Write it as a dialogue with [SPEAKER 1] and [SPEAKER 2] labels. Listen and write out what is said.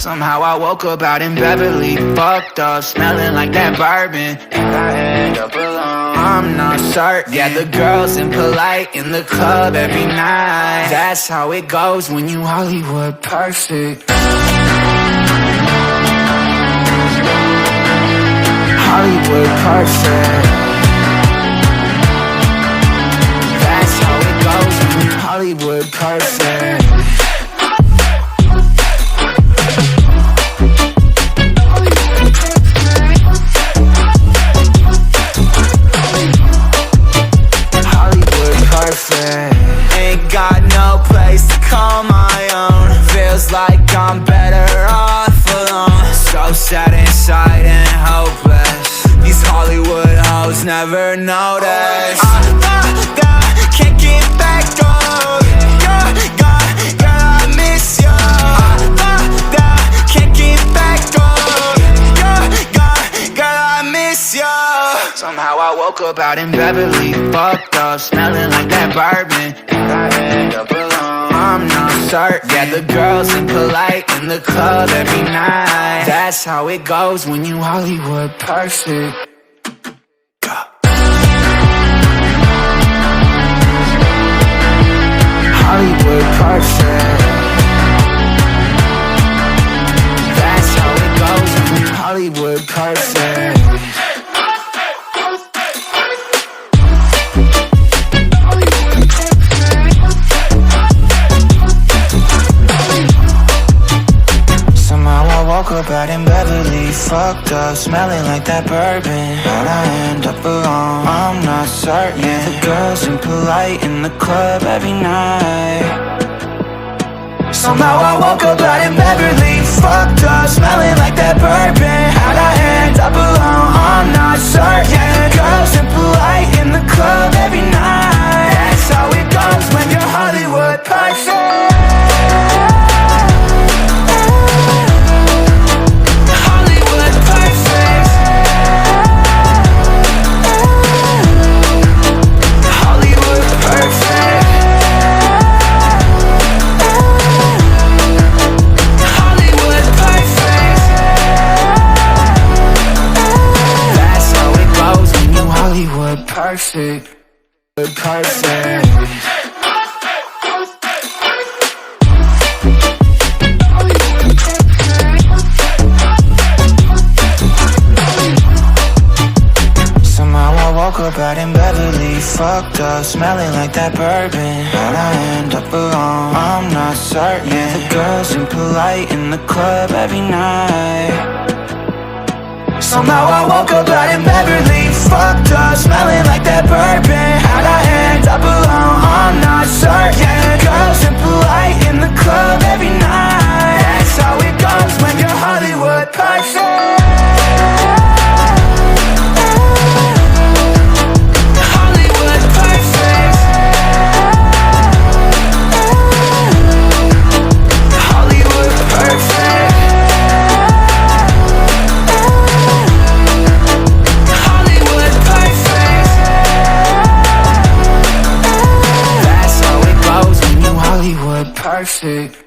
[SPEAKER 1] Somehow I woke up out in Beverly, fucked up, smelling like that bourbon, and I end up alone. I'm not certain. Yeah, the girls impolite in the club every night. That's how it goes when you Hollywood perfect. Hollywood perfect. That's how it goes when you Hollywood perfect. Ain't got no place to call my own. Feels like I'm better off alone. So sad inside and hopeless. These Hollywood hoes never notice. Can't get back on. Girl, I miss you. Can't get back on. Girl, I miss you. Somehow I woke up out in Beverly, fucked up, smelling like that bourbon, and I end up alone. I'm not certain. Yeah, the girls impolite in the club every night. That's how it goes when you Hollywood perfect. Hollywood perfect. That's how it goes when you Hollywood perfect. Woke up out in Beverly, fucked up, smelling like that bourbon, how'd I end up alone? I'm not certain. Yeah, the girls impolite in the club every night. Somehow I woke up out in Beverly, fucked up, smelling like that bourbon, how'd I end up alone? I'm not certain. Yeah, the girls impolite in the club every night. That's how it goes when you're Hollywood perfect. Perfect, perfect. Somehow I woke up out in Beverly, fucked up, smelling like that bourbon, how'd I end up alone? I'm not certain. Yeah, the girls impolite in the club every night. Somehow I woke up out in Beverly, fucked up, smelling like that bourbon, how'd I end up alone? I'm not certain. Yeah, girls impolite in the club every night. That's how it goes when you're Hollywood perfect. Hollywood perfect. Hollywood perfect. Perfect.